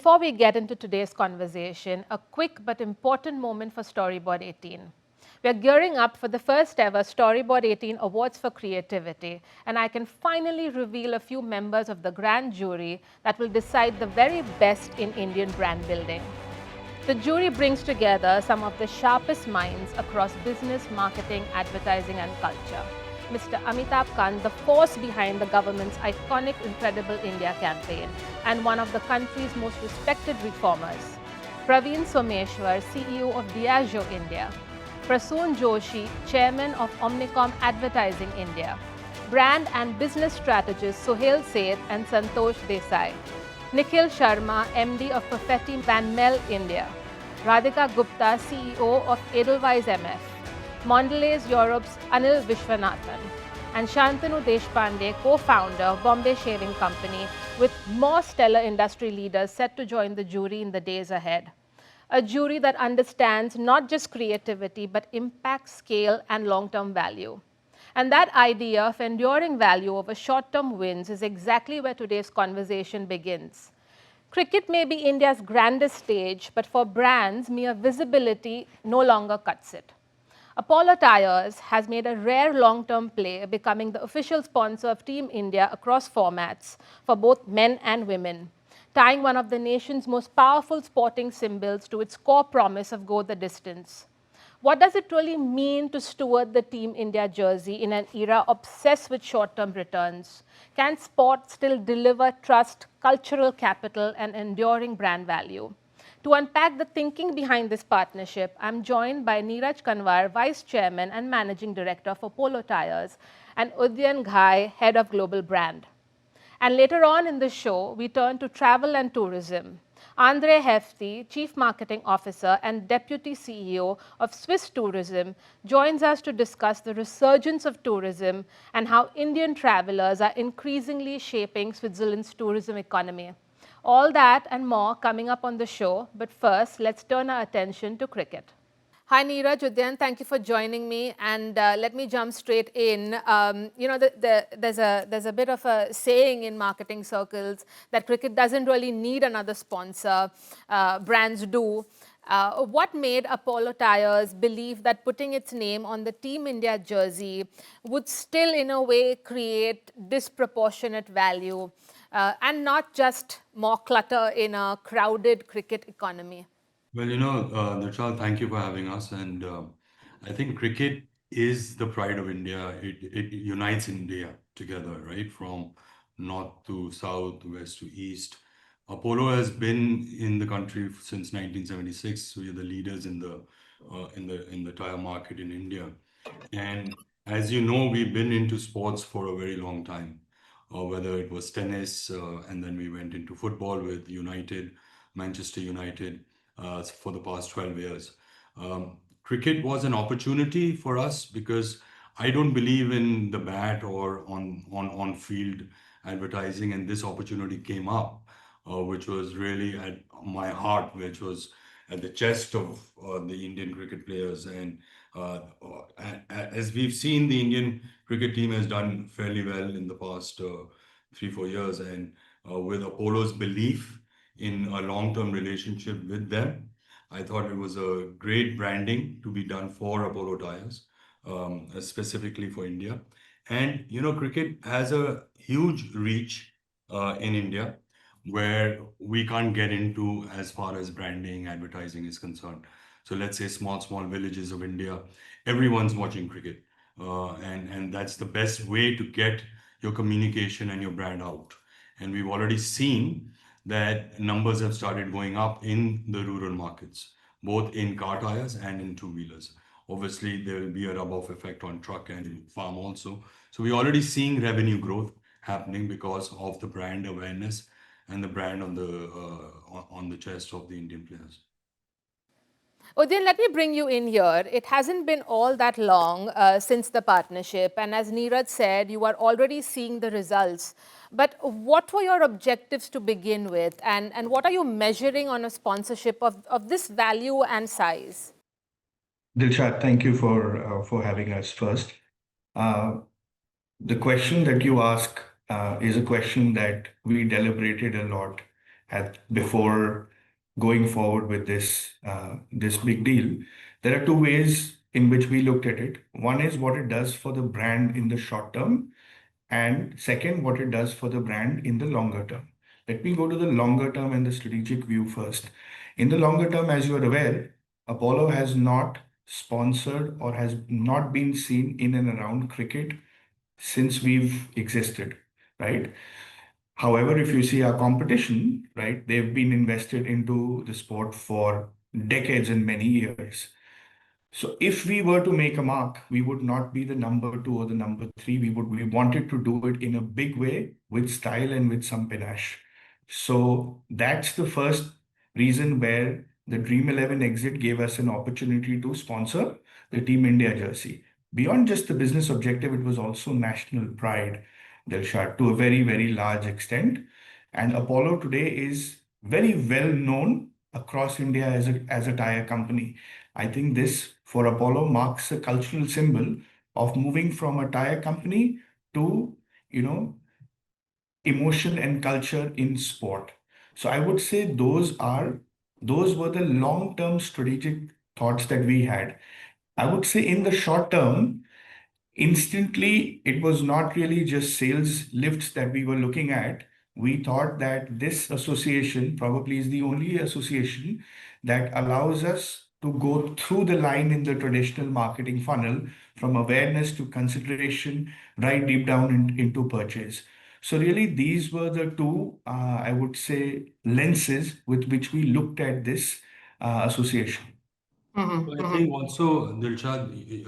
before we get into today's conversation, a quick but important moment for Storyboard 18. We are gearing up for the first ever Storyboard 18 Awards for Creativity, and I can finally reveal a few members of the grand jury that will decide the very best in Indian brand building. The jury brings together some of the sharpest minds across business, marketing, advertising, and culture. Mr. Amitabh Kant, the force behind the government's iconic Incredible India campaign and one of the country's most respected reformers. Praveen Someshwar, CEO of Diageo India. Prasoon Joshi, Chairman of Omnicom Advertising India. Brand and business strategist Sohail Seth and Santosh Desai. Nikhil Sharma, MD of Perfetti Van Mel India. Radhika Gupta, CEO of Edelweiss MF. Mondelez Europe's Anil Vishwanathan. And Shantanu Deshpande, co-founder, Bombay Shaving Company, with more stellar industry leaders set to join the jury in the days ahead. A jury that understands not just creativity, but impact, scale, and long-term value. And that idea of enduring value over short-term wins is exactly where today's conversation begins. Cricket may be India's grandest stage, but for brands, mere visibility no longer cuts it. Apollo Tyres has made a rare long-term play, becoming the official sponsor of Team India across formats for both men and women, tying one of the nation's most powerful sporting symbols to its core promise of go the distance. What does it really mean to steward the Team India jersey in an era obsessed with short-term returns? Can sport still deliver trust, cultural capital, and enduring brand value? To unpack the thinking behind this partnership, I'm joined by Neeraj Kanwar, Vice Chairman and Managing Director for Polo Tyres, and Udyan Ghai, Head of Global Brand. And later on in the show, we turn to travel and tourism. André Hefti, Chief Marketing Officer and Deputy CEO of Swiss Tourism, joins us to discuss the resurgence of tourism and how Indian travelers are increasingly shaping Switzerland's tourism economy. All that and more coming up on the show, but first, let's turn our attention to cricket. Hi, Neeraj, Udyan, thank you for joining me. And let me jump straight in. There's a bit of a saying in marketing circles that cricket doesn't really need another sponsor. Brands do. What made Apollo Tyres believe that putting its name on the Team India jersey would still, in a way, create disproportionate value and not just more clutter in a crowded cricket economy? Well, Delshad, thank you for having us. And I think cricket is the pride of India. It unites India together, right? From north to south, west to east. Apollo has been in the country since 1976. We are the leaders in the tire market in India. And as you know, we've been into sports for a very long time. Whether it was tennis, and then we went into football with Manchester United for the past 12 years. Cricket was an opportunity for us because I don't believe in the bat or on field advertising, and this opportunity came up, which was really at my heart, which was at the chest of the Indian cricket players. And as we've seen, the Indian cricket team has done fairly well in the past 3-4 years, and with Apollo's belief in a long-term relationship with them, I thought it was a great branding to be done for Apollo Tyres, specifically for India. And, cricket has a huge reach in India where we can't get into as far as branding, advertising is concerned. So let's say small villages of India, everyone's watching cricket. And that's the best way to get your communication and your brand out. And we've already seen that numbers have started going up in the rural markets, both in car tires and in two-wheelers. Obviously, there will be a rub-off effect on truck and farm also. So we're already seeing revenue growth happening because of the brand awareness and the brand on the chest of the Indian players. Udyan, let me bring you in here. It hasn't been all that long since the partnership. And as Neeraj said, you are already seeing the results. But what were your objectives to begin with? And what are you measuring on a sponsorship of this value and size? Dilshad, thank you for having us first. The question that you ask is a question that we deliberated a lot before going forward with this big deal. There are two ways in which we looked at it. One is what it does for the brand in the short term, and second, what it does for the brand in the longer term. Let me go to the longer term and the strategic view first. In the longer term, as you are aware, Apollo has not sponsored or has not been seen in and around cricket since we've existed, right? However, if you see our competition, right, they've been invested into the sport for decades and many years. So if we were to make a mark, we would not be the number two or the number three. We wanted to do it in a big way with style and with some panache. So that's the first reason where the Dream 11 exit gave us an opportunity to sponsor the Team India jersey. Beyond just the business objective, it was also national pride, Delshad, to a very, very large extent. And Apollo today is very well known across India as a tire company. I think this for Apollo marks a cultural symbol of moving from a tire company to, you know, emotion and culture in sport. So I would say those were the long-term strategic thoughts that we had. I would say in the short term, instantly, it was not really just sales lifts that we were looking at. We thought that this association probably is the only association that allows us to go through the line in the traditional marketing funnel from awareness to consideration right deep down into purchase. So really, these were the two, I would say, lenses with which we looked at this association. So I think also, Dilshad,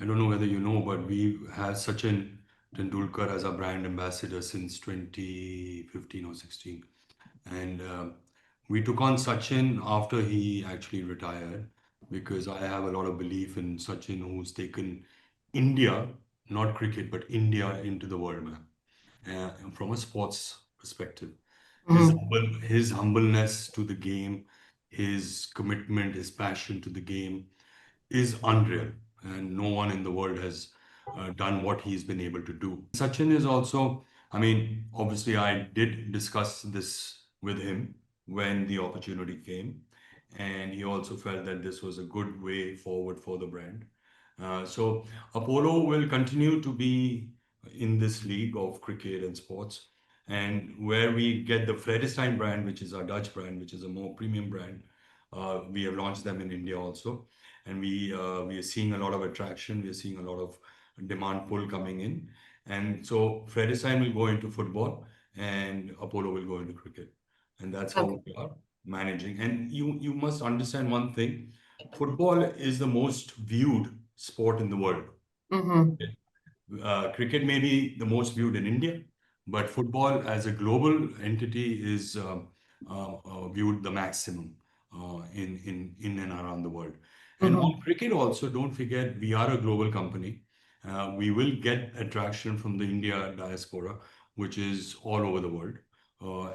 I don't know whether you know, but we have Sachin Tendulkar as our brand ambassador since 2015 or 16. And we took on Sachin after he actually retired because I have a lot of belief in Sachin, who's taken India, not cricket, but India into the world map from a sports perspective. His humbleness to the game, his commitment, his passion to the game is unreal, and no one in the world has done what he's been able to do. Sachin is also, I mean, obviously, I did discuss this with him when the opportunity came, and he also felt that this was a good way forward for the brand. So Apollo will continue to be in this league of cricket and sports, and where we get the Vredestein brand, which is our Dutch brand, which is a more premium brand. We have launched them in India also, and we are seeing a lot of attraction. We are seeing a lot of demand pull coming in, and so Vredestein will go into football, and Apollo will go into cricket, and that's how we are managing. And you must understand one thing: football is the most viewed sport in the world. Cricket may be the most viewed in India, but football as a global entity is viewed the maximum in and around the world. And on cricket also, don't forget, we are a global company. We will get attraction from the India diaspora, which is all over the world.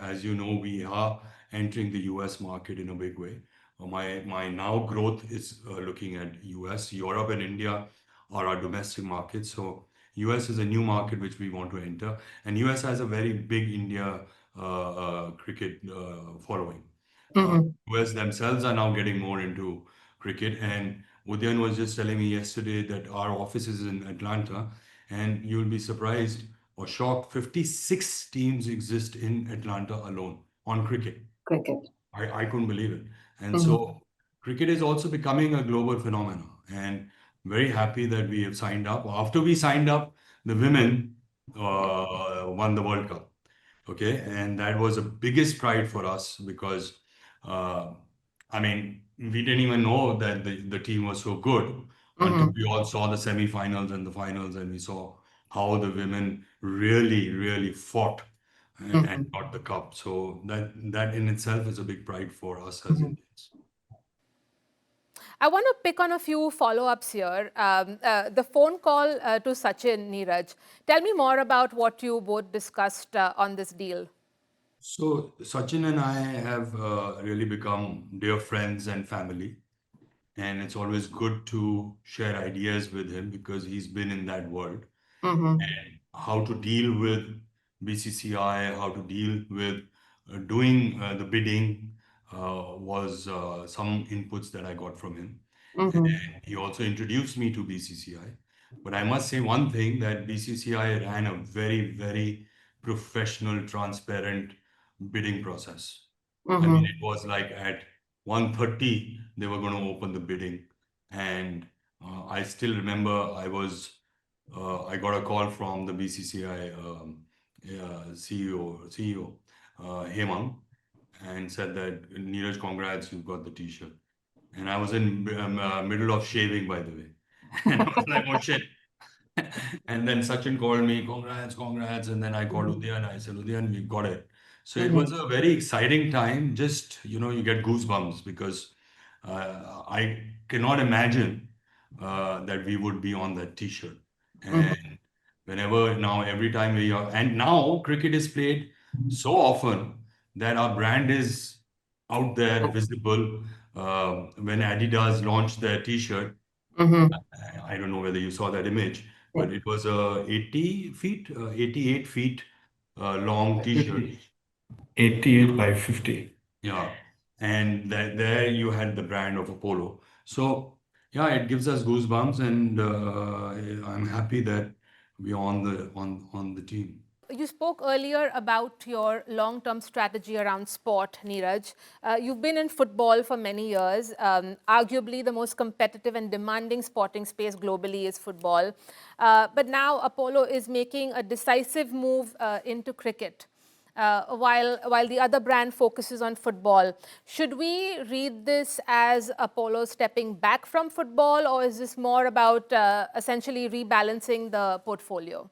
As you know, we are entering the US market in a big way. My now growth is looking at US, Europe, and India are our domestic markets. So US is a new market which we want to enter, and US has a very big India cricket following. US themselves are now getting more into cricket, and Udyan was just telling me yesterday that our office is in Atlanta, and you'll be surprised or shocked. 56 teams exist in Atlanta alone on cricket. I couldn't believe it. And so cricket is also becoming a global phenomenon, and very happy that we have signed up. After we signed up, the women won the World Cup. Okay, and that was the biggest pride for us because, uh, I mean, we didn't even know that the team was so good until we all saw the semi-finals and the finals, and we saw how the women really, really fought and got the cup. So that in itself is a big pride for us as Indians. I want to pick on a few follow-ups here. The phone call to Sachin, Neeraj. Tell me more about what you both discussed on this deal. So Sachin and I have really become dear friends and family, and it's always good to share ideas with him because he's been in that world and how to deal with BCCI, how to deal with doing the bidding was some inputs that I got from him. And he also introduced me to BCCI. But I must say one thing, that BCCI ran a very, very professional, transparent bidding process. I mean, it was like at 1:30 they were going to open the bidding, and I still remember I got a call from the BCCI CEO Hemang, and said that, Neeraj, congrats, you've got the T-shirt. And I was in middle of shaving, by the way, and I was like, oh shit. And then Sachin called me, congrats, congrats. And then I called Udyan. I said, Udyan, we got it. So it was a very exciting time. Just, you get goosebumps because I cannot imagine that we would be on that T-shirt. And whenever now, every time we are, and now cricket is played so often that our brand is out there, visible. When Adidas launched their T-shirt, I don't know whether you saw that image, but it was a 80 feet, 88 feet long T-shirt. 88 by 50. Yeah. And there you had the brand of Apollo. So yeah, it gives us goosebumps, and I'm happy that we're on the team. You spoke earlier about your long-term strategy around sport, Neeraj. You've been in football for many years. Arguably, the most competitive and demanding sporting space globally is football. But now Apollo is making a decisive move into cricket. While the other brand focuses on football. Should we read this as Apollo stepping back from football, or is this more about essentially rebalancing the portfolio?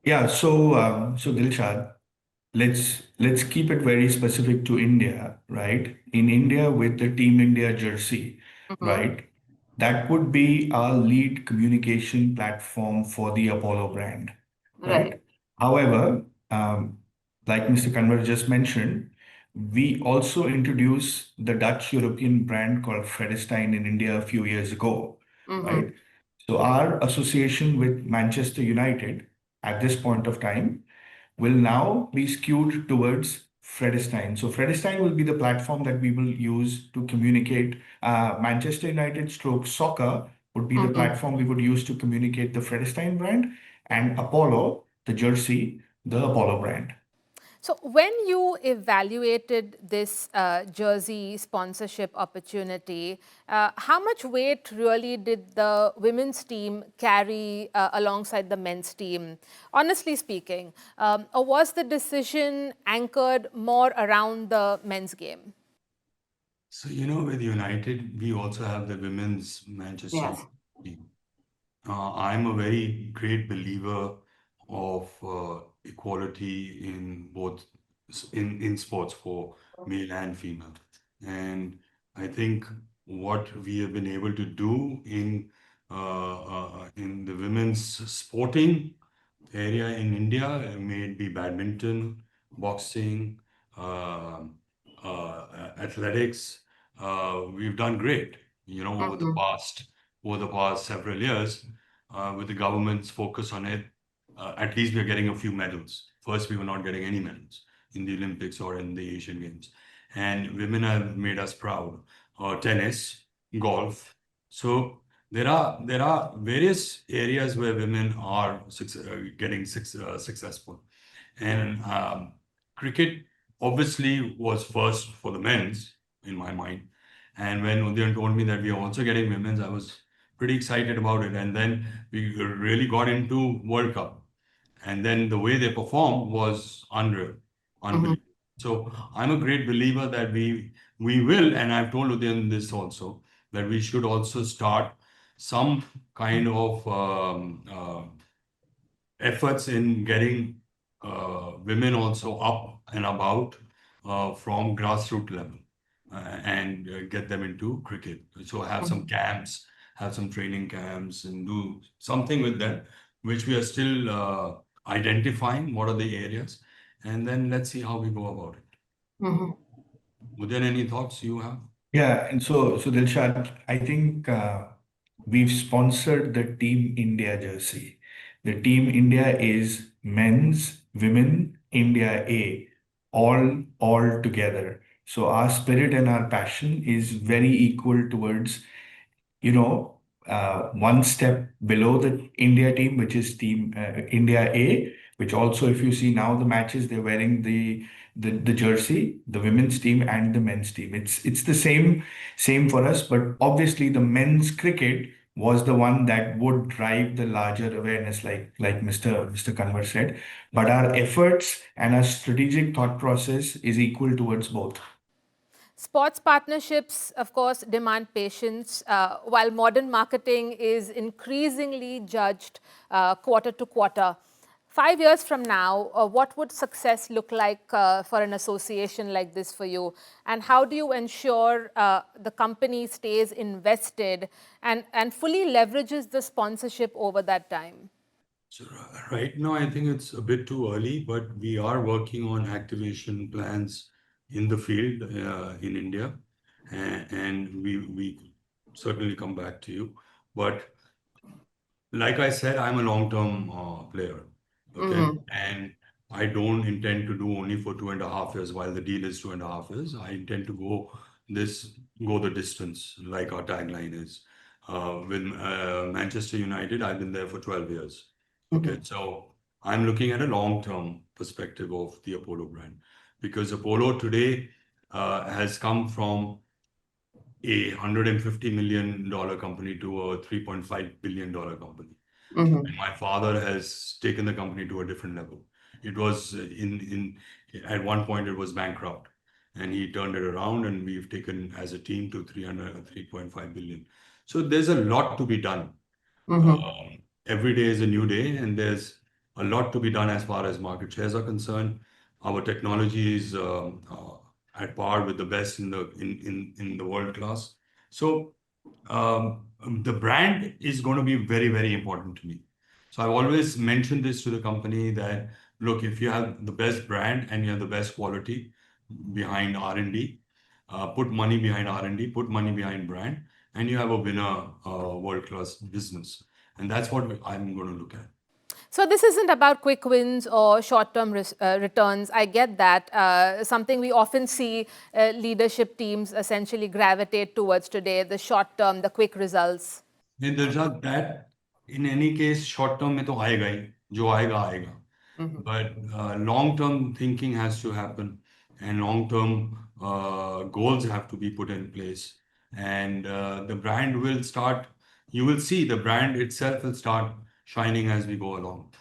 Yeah, so Dilshad, let's keep it very specific to India, right? In India, with the Team India jersey, right? That would be our lead communication platform for the Apollo brand, right? However, like Mr. Kanwar just mentioned, we also introduced the Dutch European brand called Fredestein in India a few years ago, right? So our association with Manchester United at this point of time will now be skewed towards Fredestein. So Fredestein will be the platform that we will use to communicate. Manchester United stroke soccer would be the platform we would use to communicate the Fredestein brand, and Apollo, the jersey, the Apollo brand. So when you evaluated this jersey sponsorship opportunity, how much weight really did the women's team carry alongside the men's team? Honestly speaking, or was the decision anchored more around the men's game? So, with United, we also have the women's Manchester United team. I'm a very great believer of equality in both in sports for male and female, and I think what we have been able to do in the women's sporting area in India, may it be badminton, boxing, uh, athletics, we've done great. Over the past several years, with the government's focus on it, at least we're getting a few medals. First, we were not getting any medals in the Olympics or in the Asian Games, and women have made us proud. Tennis, golf. So there are various areas where women are getting successful, and cricket obviously was first for the men's in my mind. And when Udyan told me that we are also getting women's, I was pretty excited about it. And then we really got into World Cup, and then the way they performed was unbelievable. So I'm a great believer that we will, and I've told Udyan this also, that we should also start some kind of efforts in getting women also up and about from grassroots level, and get them into cricket. So have some camps, have some training camps, and do something with them, which we are still identifying what are the areas, and then let's see how we go about it. Udyan, any thoughts you have? Yeah, and so Dilshad, I think we've sponsored the Team India jersey. The Team India is men's, women, India A. all together. So our spirit and our passion is very equal towards, one step below the India team, which is team India A, which also, if you see now the matches, they're wearing the jersey, the women's team and the men's team. It's the same for us, but obviously the men's cricket was the one that would drive the larger awareness, like Mr. Kanwar said. But our efforts and our strategic thought process is equal towards both. Sports partnerships, of course, demand patience, while modern marketing is increasingly judged quarter to quarter. 5 years from now, what would success look like for an association like this for you? And how do you ensure the company stays invested and fully leverages the sponsorship over that time? So right now, I think it's a bit too early, but we are working on activation plans in the field in India, and we certainly come back to you. But like I said, I'm a long-term player, okay? And I don't intend to do only for 2.5 years while the deal is 2.5 years. I intend to go the distance, like our tagline is. With Manchester United, I've been there for 12 years. Okay, so I'm looking at a long-term perspective of the Apollo brand because Apollo today has come from a $150 million company to a $3.5 billion company. And my father has taken the company to a different level. It was at one point it was bankrupt, and he turned it around, and we've taken as a team to 3.5 billion. So there's a lot to be done. Every day is a new day, and there's a lot to be done as far as market shares are concerned. Our technology is at par with the best in the world class. So the brand is going to be very, very important to me. So I've always mentioned this to the company that, look, if you have the best brand and you have the best quality behind R&D, put money behind R&D, put money behind brand, and you have a winner world-class business. And that's what I'm going to look at. So this isn't about quick wins or short-term returns. I get that. Something we often see leadership teams essentially gravitate towards today, the short-term, the quick results. And Dilshad, that in any case, short term में तो आएगा ही, जो आएगा आएगा. But long-term thinking has to happen, and long-term goals have to be put in place. And the brand will start, you will see the brand itself will start shining as we go along.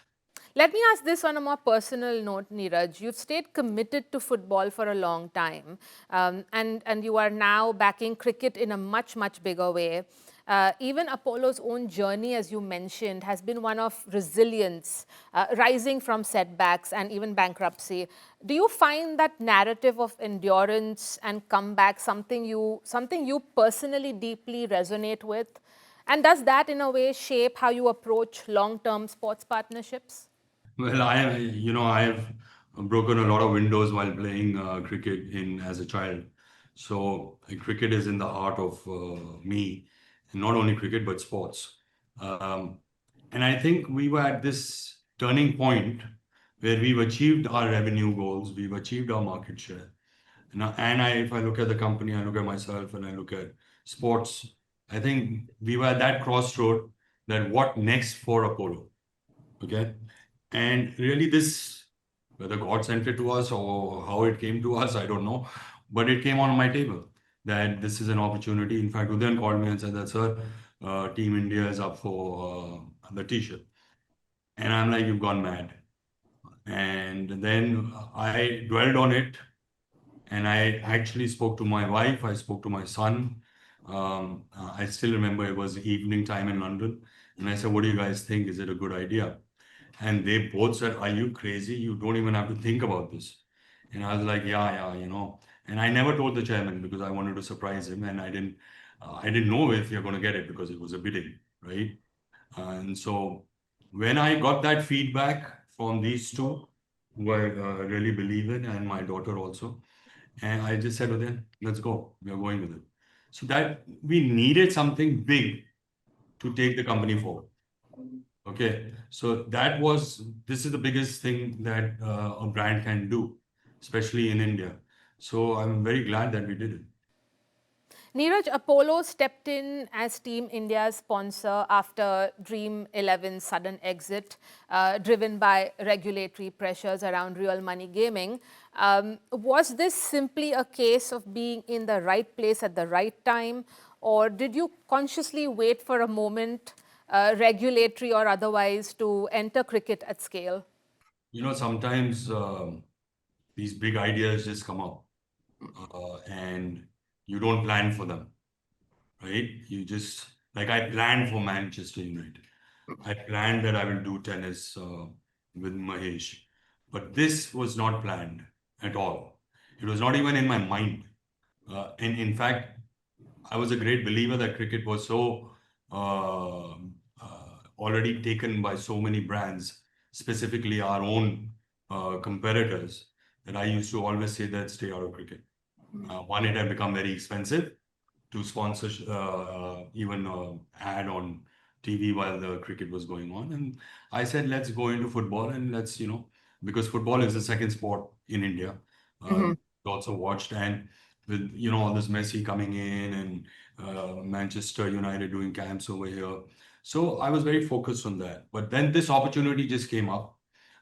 Let me ask this on a more personal note, Neeraj. You've stayed committed to football for a long time, and you are now backing cricket in a much, much bigger way. Even Apollo's own journey, as you mentioned, has been one of resilience, rising from setbacks and even bankruptcy. Do you find that narrative of endurance and comeback something you personally deeply resonate with? And does that, in a way, shape how you approach long-term sports partnerships? Well, I've broken a lot of windows while playing cricket as a child. So cricket is in the heart of me, and not only cricket but sports. And I think we were at this turning point where we've achieved our revenue goals, we've achieved our market share. If I look at the company, I look at myself, and I look at sports, I think we were at that crossroad that what next for Apollo? Okay. And really whether God sent it to us or how it came to us, I don't know. But it came on my table that this is an opportunity. In fact, Udyan called me and said that, sir, Team India is up for the t-shirt. And I'm like, you've gone mad. And then I dwelled on it. And I actually spoke to my wife. I spoke to my son. I still remember it was evening time in London. And I said, what do you guys think? Is it a good idea? And they both said, are you crazy? You don't even have to think about this. And I was like, yeah, And I never told the chairman because I wanted to surprise him. And I didn't know if you're going to get it because it was a bidding, right? And so when I got that feedback from these two who I really believe in, and my daughter also, and I just said to them, let's go. We are going with it. So that we needed something big to take the company forward. Okay, so this is the biggest thing that a brand can do. especially in India. So I'm very glad that we did it. Neeraj, Apollo stepped in as Team India's sponsor after Dream 11's sudden exit, driven by regulatory pressures around real money gaming. Was this simply a case of being in the right place at the right time, or did you consciously wait for a moment, regulatory or otherwise, to enter cricket at scale? Sometimes these big ideas just come up and you don't plan for them, right? You just, like I planned for Manchester United. I planned that I will do tennis with Mahesh, but this was not planned at all. It was not even in my mind. And in fact, I was a great believer that cricket was so already taken by so many brands, specifically our own competitors, that I used to always say that stay out of cricket. One, it had become very expensive to sponsor even ad on TV while the cricket was going on. And I said, let's go into football and let's, because football is the second sport in India. Also watched, and with, all this Messi coming in and Manchester United doing camps over here. So I was very focused on that. But then this opportunity just came up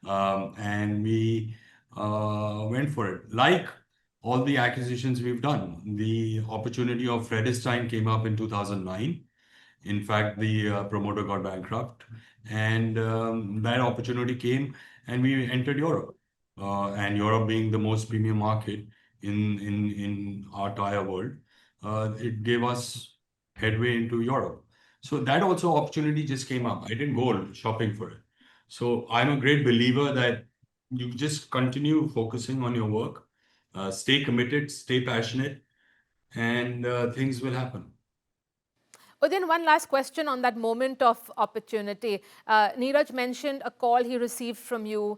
and we went for it. Like all the acquisitions we've done, the opportunity of Fredestein came up in 2009. In fact, the promoter got bankrupt, and that opportunity came, and we entered Europe. And Europe being the most premium market in our tire world, it gave us headway into Europe. So that also opportunity just came up. I didn't go shopping for it. So I'm a great believer that you just continue focusing on your work, stay committed, stay passionate, and things will happen. Udyan, one last question on that moment of opportunity. Neeraj mentioned a call he received from you.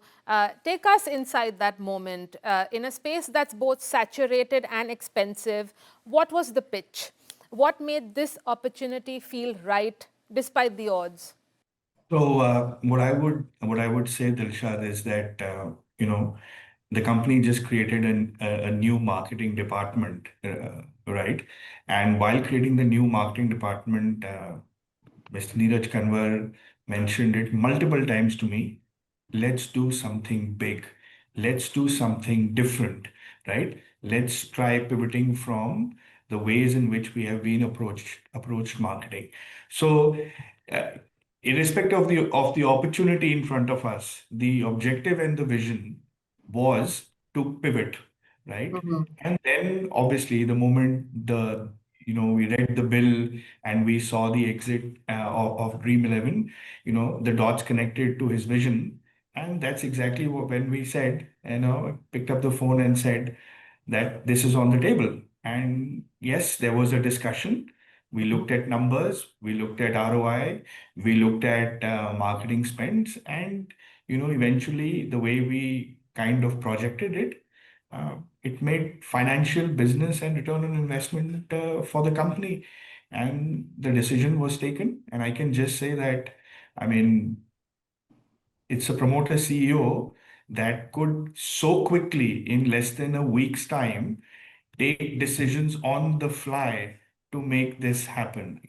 Take us inside that moment. In a space that's both saturated and expensive, what was the pitch? What made this opportunity feel right despite the odds? So what I would say, Dilshad, is that the company just created a new marketing department, right? And while creating the new marketing department, Mr. Neeraj Kanwar mentioned it multiple times to me. Let's do something big. Let's do something different, right? Let's try pivoting from the ways in which we have been approached marketing. So, uh, irrespective of the opportunity in front of us, the objective and the vision was to pivot, right? And then obviously the moment we read the bill and we saw the exit of Dream 11, the dots connected to his vision. And that's exactly when we said, picked up the phone and said that this is on the table. And yes, there was a discussion. We looked at numbers, we looked at ROI, we looked at marketing spends, and eventually the way we kind of projected it, it made financial, business, and return on investment for the company. And the decision was taken. And I can just say that, I mean, it's a promoter CEO that could so quickly, in less than a week's time, take decisions on the fly to make this happen.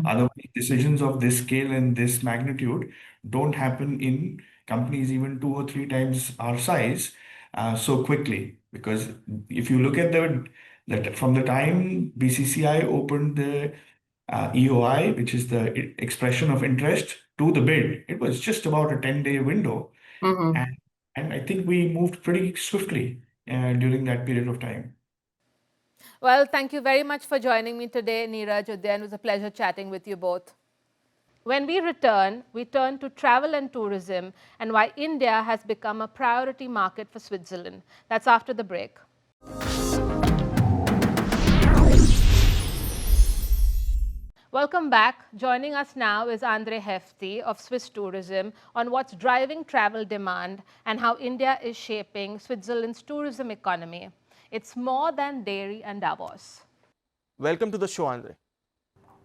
Otherwise, decisions of this scale and this magnitude don't happen in companies even two or three times our size so quickly. Because if you look at that from the time BCCI opened the EOI, which is the expression of interest, to the bid, it was just about a 10-day window. And, and I think we moved pretty swiftly during that period of time. Well, thank you very much for joining me today, Neeraj, Udyan. It was a pleasure chatting with you both. When we return, we turn to travel and tourism and why India has become a priority market for Switzerland. That's after the break. Welcome back. Joining us now is André Hefti of Swiss Tourism on what's driving travel demand and how India is shaping Switzerland's tourism economy. It's more than dairy and Davos. Welcome to the show, André.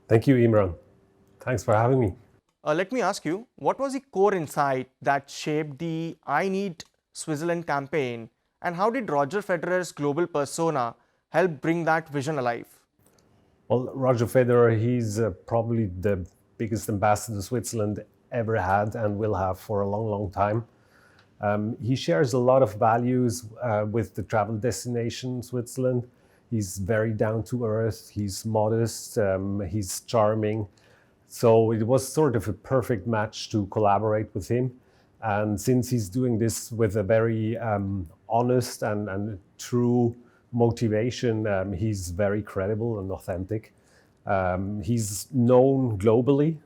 Thank you, Imran. Thanks for having me. Let me ask you, what was the core insight that shaped the I Need Switzerland campaign And how did Roger Federer's global persona help bring that vision alive? Well, Roger Federer, he's probably the biggest ambassador Switzerland ever had and will have for a long, long time. He shares a lot of values with the travel destination Switzerland. He's very down to earth, he's modest, he's charming. So it was sort of a perfect match to collaborate with him. And since he's doing this with a very honest and true motivation, he's very credible and authentic. He's known globally.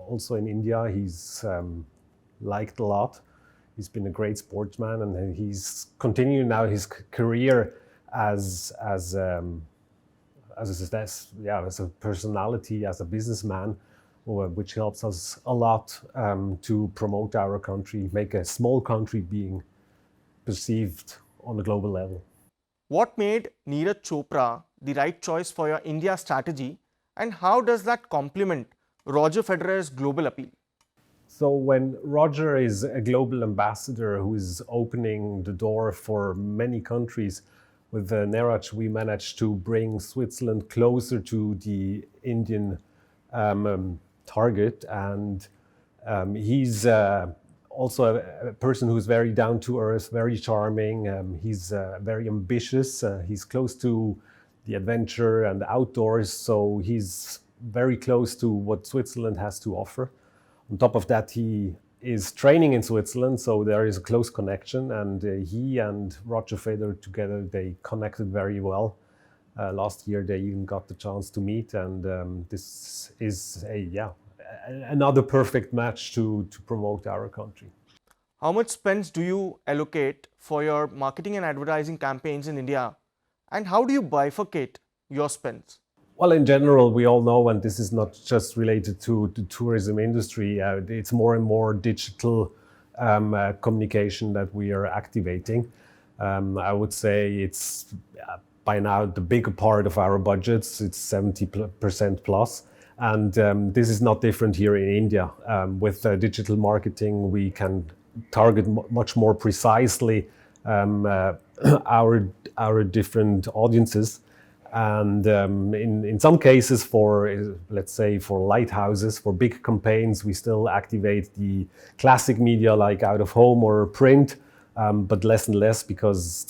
Also in India, he's liked a lot. He's been a great sportsman, and he's continuing now his career as a personality, as a businessman, which helps us a lot to promote our country, make a small country being perceived on a global level. What made Neeraj Chopra the right choice for your India strategy, and how does that complement Roger Federer's global appeal? So when Roger is a global ambassador who is opening the door for many countries, with Neeraj we managed to bring Switzerland closer to the Indian target, and he's also a person who's very down to earth, very charming. He's very ambitious. He's close to the adventure and the outdoors, so he's very close to what Switzerland has to offer. On top of that, he is training in Switzerland, so there is a close connection, and he and Roger Federer together, they connected very well. Last year they even got the chance to meet, and this is another perfect match to promote our country. How much spends do you allocate for your marketing and advertising campaigns in India, and how do you bifurcate your spends? Well, in general, we all know, and this is not just related to the tourism industry, it's more and more digital communication that we are activating. I would say it's by now the bigger part of our budgets, it's 70% plus. And this is not different here in India. With digital marketing, we can target much more precisely our different audiences. And in some cases, let's say for lighthouses, for big campaigns, we still activate the classic media like out of home or print, but less and less because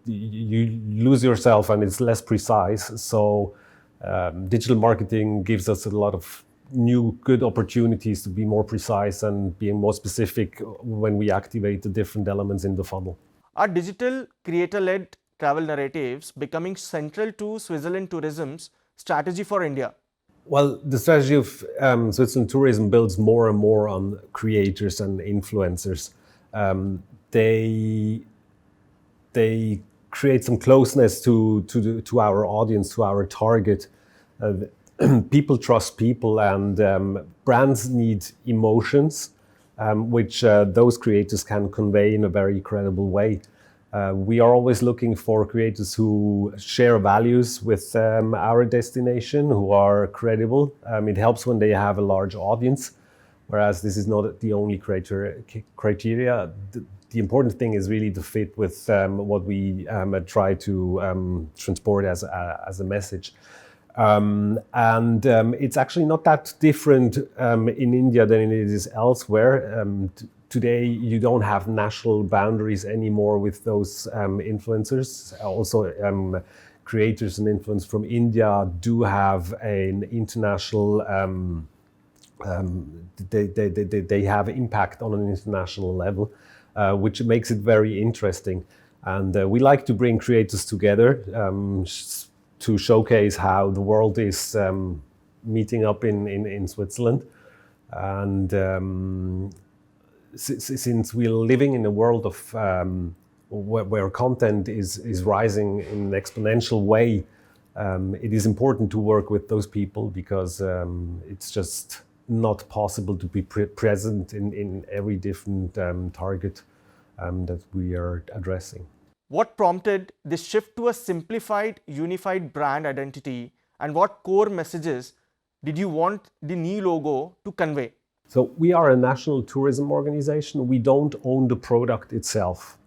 you lose yourself and it's less precise. So digital marketing gives us a lot of new good opportunities to be more precise and being more specific when we activate the different elements in the funnel. Are digital creator-led travel narratives becoming central to Switzerland tourism's strategy for India? Well, the strategy of Switzerland tourism builds more and more on creators and influencers. They create some closeness to our audience, to our target. People trust people, and brands need emotions, which those creators can convey in a very credible way. We are always looking for creators who share values with our destination, who are credible. It helps when they have a large audience, whereas this is not the only criteria. The important thing is really to fit with what we try to transport as a message. It's actually not that different in India than it is elsewhere. Today, you don't have national boundaries anymore with those influencers. Also, creators and influencers from India do have an international, they have impact on an international level, which makes it very interesting. And we like to bring creators together to showcase how the world is meeting up in Switzerland. And since we're living in a world of where content is rising in an exponential way, it is important to work with those people because it's just not possible to be present in every different target that we are addressing. What prompted this shift to a simplified, unified brand identity, and what core messages did you want the new logo to convey? So we are a national tourism organization. We don't own the product itself.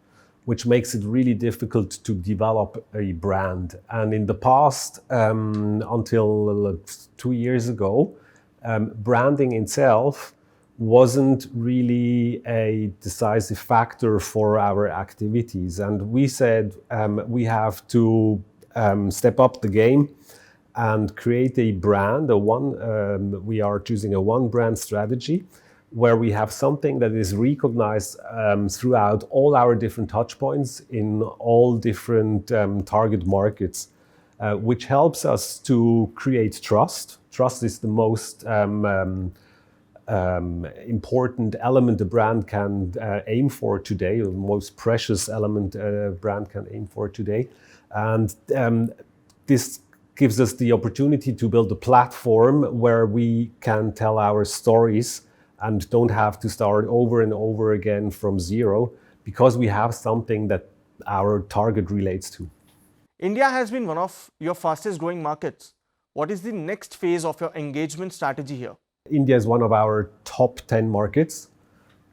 which makes it really difficult to develop a brand. And in the past, until 2 years ago, branding itself wasn't really a decisive factor for our activities. And we said we have to step up the game and create a brand. We are choosing a one brand strategy where we have something that is recognized throughout all our different touch points in all different target markets, which helps us to create trust. Trust is the most important element a brand can aim for today, or the most precious element a brand can aim for today. And this gives us the opportunity to build a platform where we can tell our stories and don't have to start over and over again from zero, because we have something that our target relates to. India has been one of your fastest growing markets. What is the next phase of your engagement strategy here? India is one of our top 10 markets.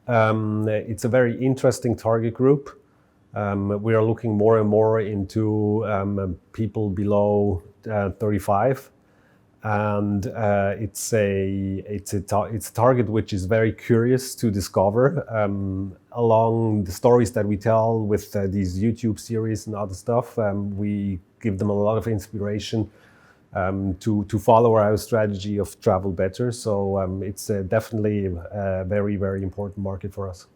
It's a very interesting target group. We are looking more and more into people below 35. And it's a target which is very curious to discover. Along the stories that we tell with these YouTube series and other stuff, we give them a lot of inspiration to follow our strategy of travel better. So it's definitely a very, very important market for us.